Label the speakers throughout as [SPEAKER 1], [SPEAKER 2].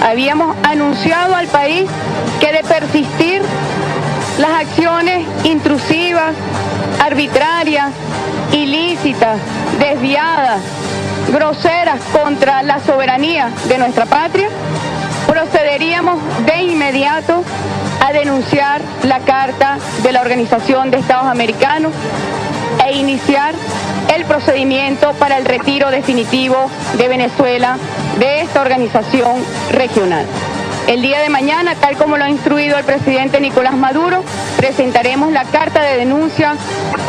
[SPEAKER 1] habíamos anunciado al país que de persistir las acciones intrusivas, arbitrarias, ilícitas, desviadas, groseras contra la soberanía de nuestra patria, procederíamos de inmediato a denunciar la Carta de la Organización de Estados Americanos e iniciar el procedimiento para el retiro definitivo de Venezuela de esta organización regional. El día de mañana, tal como lo ha instruido el presidente Nicolás Maduro, presentaremos la carta de denuncia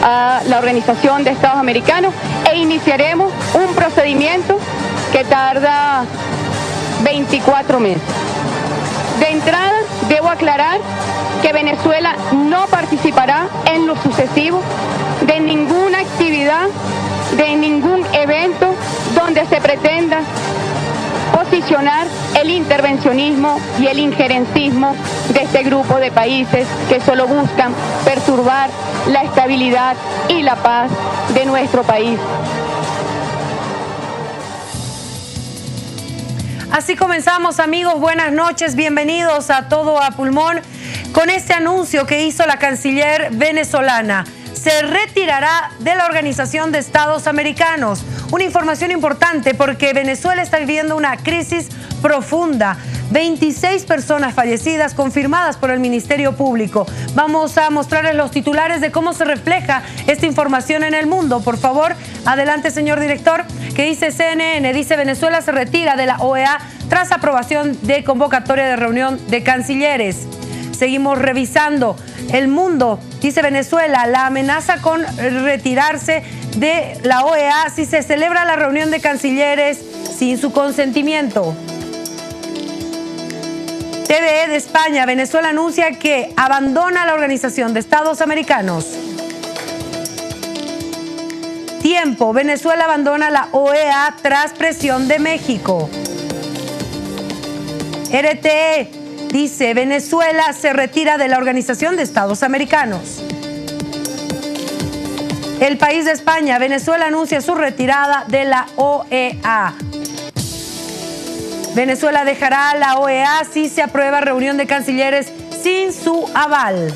[SPEAKER 1] a la Organización de Estados Americanos e iniciaremos un procedimiento que tarda 24 meses. De entrada, debo aclarar que Venezuela no participará en lo sucesivo de ninguna actividad, de ningún evento donde se pretenda posicionar el intervencionismo y el injerencismo de este grupo de países que solo buscan perturbar la estabilidad y la paz de nuestro país.
[SPEAKER 2] Así comenzamos, amigos, buenas noches, bienvenidos a Todo a Pulmón con este anuncio que hizo la canciller venezolana. Se retirará de la Organización de Estados Americanos. Una información importante porque Venezuela está viviendo una crisis profunda. 26 personas fallecidas confirmadas por el Ministerio Público. Vamos a mostrarles los titulares de cómo se refleja esta información en el mundo. Por favor, adelante, señor director. ¿Qué dice CNN? Dice: Venezuela se retira de la OEA tras aprobación de convocatoria de reunión de cancilleres. Seguimos revisando. El Mundo dice: Venezuela, la amenaza con retirarse de la OEA si se celebra la reunión de cancilleres sin su consentimiento. TVE de España: Venezuela anuncia que abandona la Organización de Estados Americanos. Tiempo: Venezuela abandona la OEA tras presión de México. RTE dice: Venezuela se retira de la Organización de Estados Americanos. El País de España: Venezuela anuncia su retirada de la OEA. Venezuela dejará la OEA si se aprueba reunión de cancilleres sin su aval.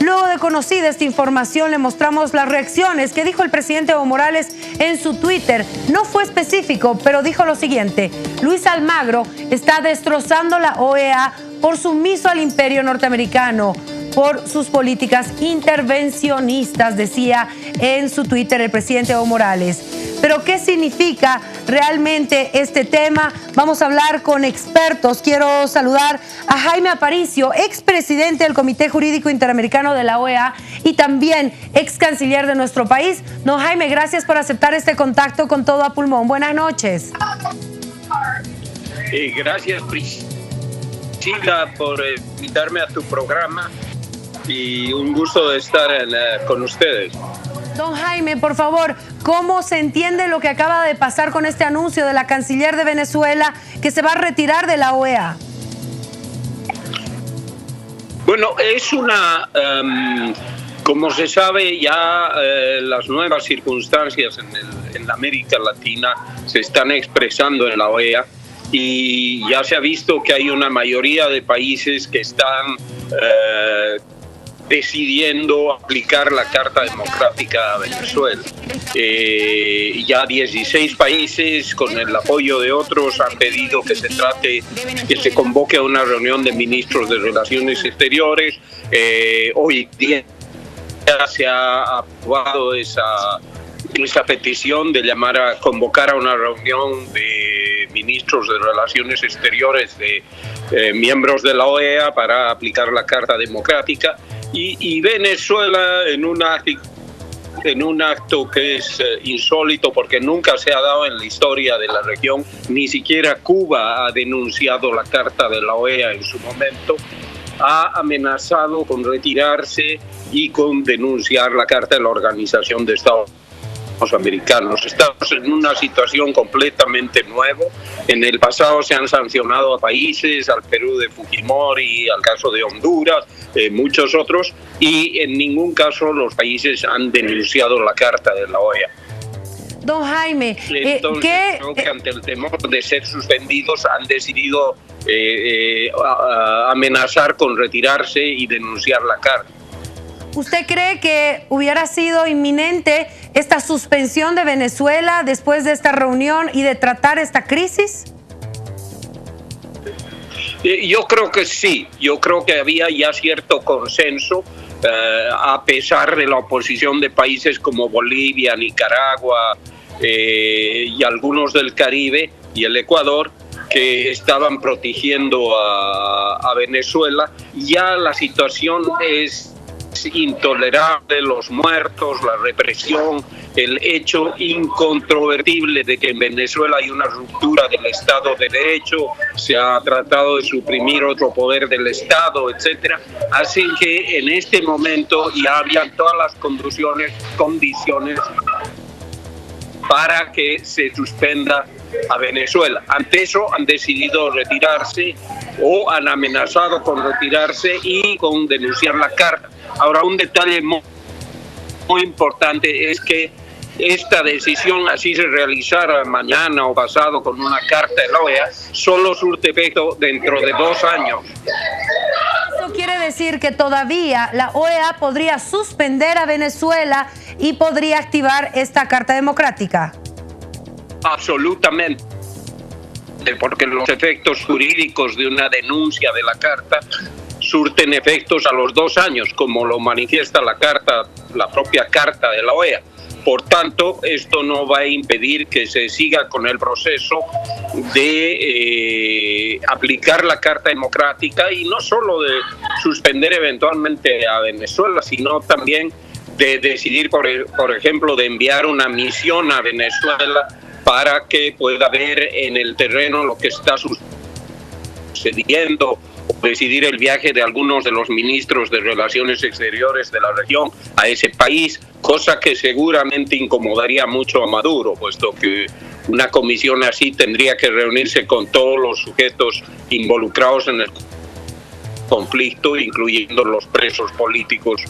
[SPEAKER 2] Luego de conocida esta información, le mostramos las reacciones que dijo el presidente Evo Morales en su Twitter. No fue específico, pero dijo lo siguiente: Luis Almagro está destrozando la OEA por sumiso al imperio norteamericano, por sus políticas intervencionistas, decía en su Twitter el presidente Evo Morales. Pero ¿qué significa realmente este tema? Vamos a hablar con expertos. Quiero saludar a Jaime Aparicio, expresidente del Comité Jurídico Interamericano de la OEA y también ex canciller de nuestro país. Don Jaime, gracias por aceptar este contacto con Todo a Pulmón. Buenas noches.
[SPEAKER 3] Gracias, Priscila, por invitarme a tu programa y un gusto de estar con ustedes.
[SPEAKER 2] Don Jaime, por favor, ¿cómo se entiende lo que acaba de pasar con este anuncio de la canciller de Venezuela que se va a retirar de la OEA?
[SPEAKER 3] Bueno, es una... como se sabe, ya las nuevas circunstancias en la América Latina se están expresando en la OEA y ya se ha visto que hay una mayoría de países que están decidiendo aplicar la Carta Democrática a Venezuela. Ya 16 países, con el apoyo de otros, han pedido que se convoque a una reunión de ministros de Relaciones Exteriores. Hoy día se ha aprobado esa petición de llamar a convocar a una reunión de ministros de Relaciones Exteriores de miembros de la OEA para aplicar la Carta Democrática. Y Venezuela, en un acto que es insólito porque nunca se ha dado en la historia de la región, ni siquiera Cuba ha denunciado la Carta de la OEA en su momento, ha amenazado con retirarse y con denunciar la Carta de la Organización de Estados Americanos. Estamos en una situación completamente nueva. En el pasado se han sancionado a países, al Perú de Fujimori, al caso de Honduras, muchos otros, y en ningún caso los países han denunciado la Carta de la OEA.
[SPEAKER 2] Don Jaime,
[SPEAKER 3] entonces creo que ante el temor de ser suspendidos han decidido amenazar con retirarse y denunciar la carta.
[SPEAKER 2] ¿Usted cree que hubiera sido inminente esta suspensión de Venezuela después de esta reunión y de tratar esta crisis?
[SPEAKER 3] Yo creo que sí, yo creo que había ya cierto consenso, a pesar de la oposición de países como Bolivia, Nicaragua y algunos del Caribe y el Ecuador, que estaban protegiendo a Venezuela. Ya la situación es intolerable, los muertos, la represión, el hecho incontrovertible de que en Venezuela hay una ruptura del Estado de Derecho, se ha tratado de suprimir otro poder del Estado, etcétera, hacen que en este momento ya habían todas las condiciones para que se suspenda a Venezuela. Ante eso han decidido retirarse o han amenazado con retirarse y con denunciar la carta. Ahora, un detalle muy importante es que esta decisión, así se realizara mañana o pasado con una carta de la OEA, solo surte efecto dentro de 2 años.
[SPEAKER 2] Eso quiere decir que todavía la OEA podría suspender a Venezuela y podría activar esta Carta Democrática.
[SPEAKER 3] Absolutamente, porque los efectos jurídicos de una denuncia de la carta surten efectos a los 2 años, como lo manifiesta la propia carta de la OEA. Por tanto, esto no va a impedir que se siga con el proceso de aplicar la Carta Democrática y no solo de suspender eventualmente a Venezuela, sino también de decidir, por ejemplo, de enviar una misión a Venezuela para que pueda ver en el terreno lo que está sucediendo, o decidir el viaje de algunos de los ministros de Relaciones Exteriores de la región a ese país, cosa que seguramente incomodaría mucho a Maduro, puesto que una comisión así tendría que reunirse con todos los sujetos involucrados en el conflicto, incluyendo los presos políticos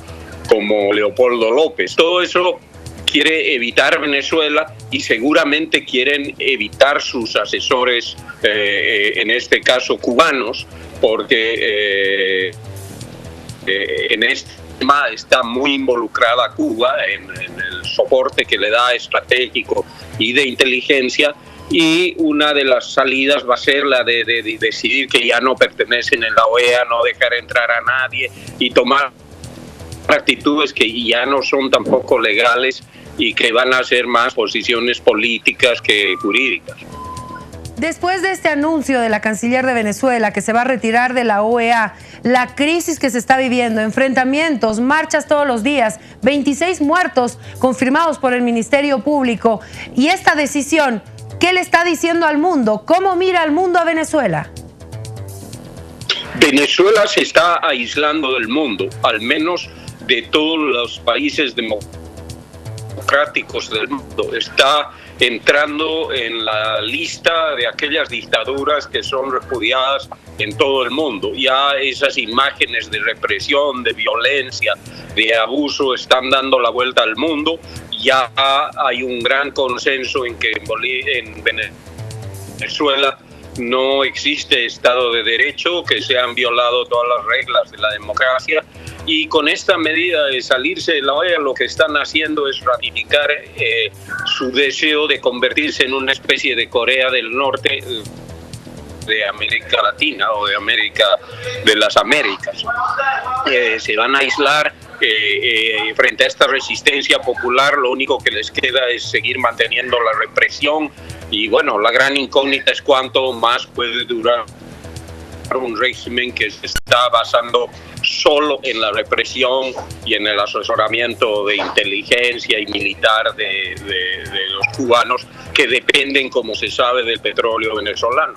[SPEAKER 3] como Leopoldo López. Todo eso quiere evitar Venezuela y seguramente quieren evitar sus asesores, en este caso cubanos, porque en este tema está muy involucrada Cuba en el soporte que le da estratégico y de inteligencia, y una de las salidas va a ser la de decidir que ya no pertenecen en la OEA, no dejar entrar a nadie y tomar actitudes que ya no son tampoco legales y que van a ser más posiciones políticas que jurídicas.
[SPEAKER 2] Después de este anuncio de la canciller de Venezuela que se va a retirar de la OEA, la crisis que se está viviendo, enfrentamientos, marchas todos los días, 26 muertos confirmados por el Ministerio Público, y esta decisión, ¿qué le está diciendo al mundo? ¿Cómo mira el mundo a Venezuela?
[SPEAKER 3] Venezuela se está aislando del mundo, al menos de todos los países democráticos del mundo. Está entrando en la lista de aquellas dictaduras que son repudiadas en todo el mundo. Ya esas imágenes de represión, de violencia, de abuso están dando la vuelta al mundo. Ya hay un gran consenso en que en Venezuela no existe Estado de Derecho, que se han violado todas las reglas de la democracia, y con esta medida de salirse de la OEA lo que están haciendo es ratificar su deseo de convertirse en una especie de Corea del Norte de América Latina o de las Américas. Se van a aislar frente a esta resistencia popular. Lo único que les queda es seguir manteniendo la represión, y bueno, la gran incógnita es cuánto más puede durar un régimen que se está basando solo en la represión y en el asesoramiento de inteligencia y militar de los cubanos, que dependen, como se sabe, del petróleo venezolano.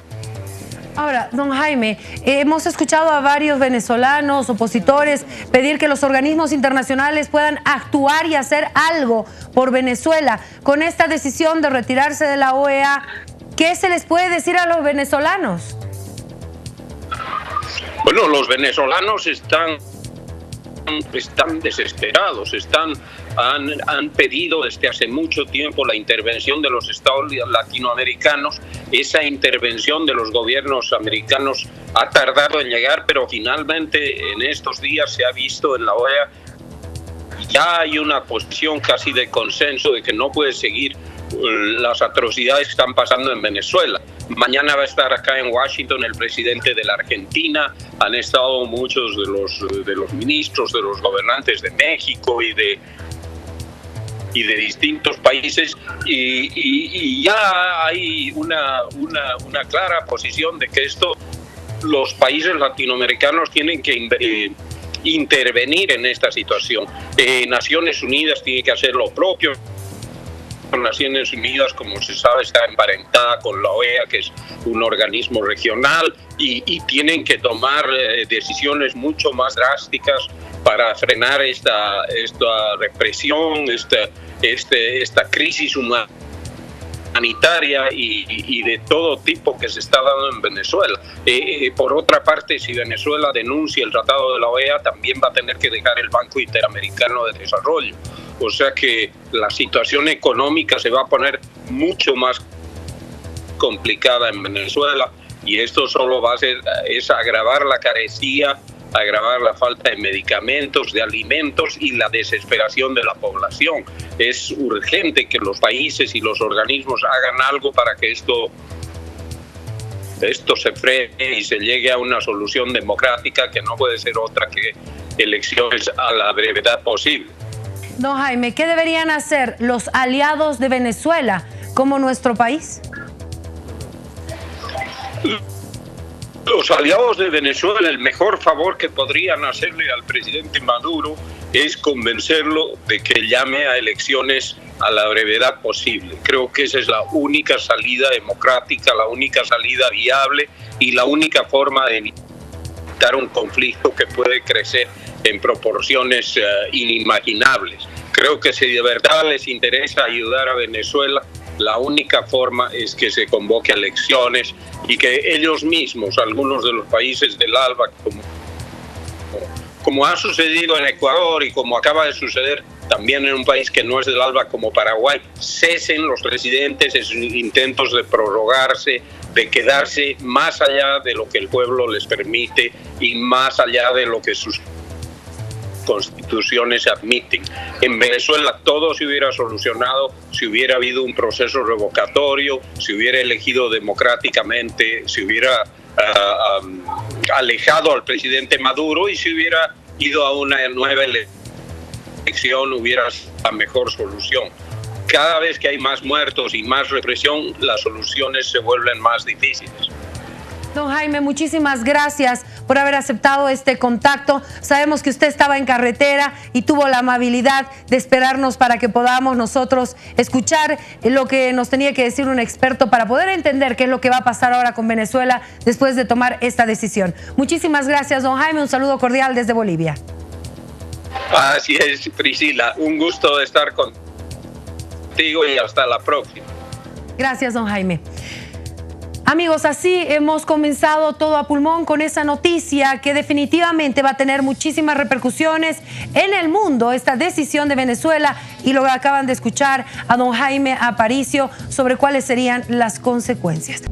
[SPEAKER 2] Ahora, don Jaime, hemos escuchado a varios venezolanos, opositores, pedir que los organismos internacionales puedan actuar y hacer algo por Venezuela. Con esta decisión de retirarse de la OEA, ¿qué se les puede decir a los venezolanos?
[SPEAKER 3] Bueno, los venezolanos están están desesperados, han pedido desde hace mucho tiempo la intervención de los estados latinoamericanos. Esa intervención de los gobiernos americanos ha tardado en llegar, pero finalmente en estos días se ha visto en la OEA. Ya hay una posición casi de consenso de que no puede seguir las atrocidades que están pasando en Venezuela. Mañana va a estar acá en Washington el presidente de la Argentina. Han estado muchos de los ministros, de los gobernantes de México y de distintos países, y ya hay una clara posición de que los países latinoamericanos tienen que intervenir en esta situación. Naciones Unidas tiene que hacer lo propio. Naciones Unidas, como se sabe, está emparentada con la OEA, que es un organismo regional, y tienen que tomar decisiones mucho más drásticas para frenar esta represión, esta crisis humanitaria y de todo tipo que se está dando en Venezuela. Por otra parte, si Venezuela denuncia el tratado de la OEA, también va a tener que dejar el Banco Interamericano de Desarrollo. O sea que la situación económica se va a poner mucho más complicada en Venezuela, y esto solo va a hacer es agravar la carencia, agravar la falta de medicamentos, de alimentos y la desesperación de la población. Es urgente que los países y los organismos hagan algo para que esto se frene y se llegue a una solución democrática que no puede ser otra que elecciones a la brevedad posible.
[SPEAKER 2] Don Jaime, ¿qué deberían hacer los aliados de Venezuela como nuestro país?
[SPEAKER 3] Los aliados de Venezuela, el mejor favor que podrían hacerle al presidente Maduro es convencerlo de que llame a elecciones a la brevedad posible. Creo que esa es la única salida democrática, la única salida viable y la única forma de evitar un conflicto que puede crecer en proporciones inimaginables. Creo que si de verdad les interesa ayudar a Venezuela, la única forma es que se convoque elecciones y que ellos mismos, algunos de los países del ALBA, como ha sucedido en Ecuador y como acaba de suceder también en un país que no es del ALBA como Paraguay, cesen los presidentes en sus intentos de prorrogarse, de quedarse más allá de lo que el pueblo les permite y más allá de lo que sus constituciones admiten. En Venezuela todo se hubiera solucionado si hubiera habido un proceso revocatorio, si hubiera elegido democráticamente, si hubiera alejado al presidente Maduro y si hubiera ido a una nueva elección, hubiera sido la mejor solución. Cada vez que hay más muertos y más represión, las soluciones se vuelven más difíciles.
[SPEAKER 2] Don Jaime, muchísimas gracias por haber aceptado este contacto. Sabemos que usted estaba en carretera y tuvo la amabilidad de esperarnos para que podamos nosotros escuchar lo que nos tenía que decir un experto para poder entender qué es lo que va a pasar ahora con Venezuela después de tomar esta decisión. Muchísimas gracias, don Jaime. Un saludo cordial desde Bolivia.
[SPEAKER 3] Así es, Priscila. Un gusto de estar contigo y hasta la próxima.
[SPEAKER 2] Gracias, don Jaime. Amigos, así hemos comenzado Todo a Pulmón con esa noticia que definitivamente va a tener muchísimas repercusiones en el mundo, esta decisión de Venezuela, y lo que acaban de escuchar a don Jaime Aparicio sobre cuáles serían las consecuencias.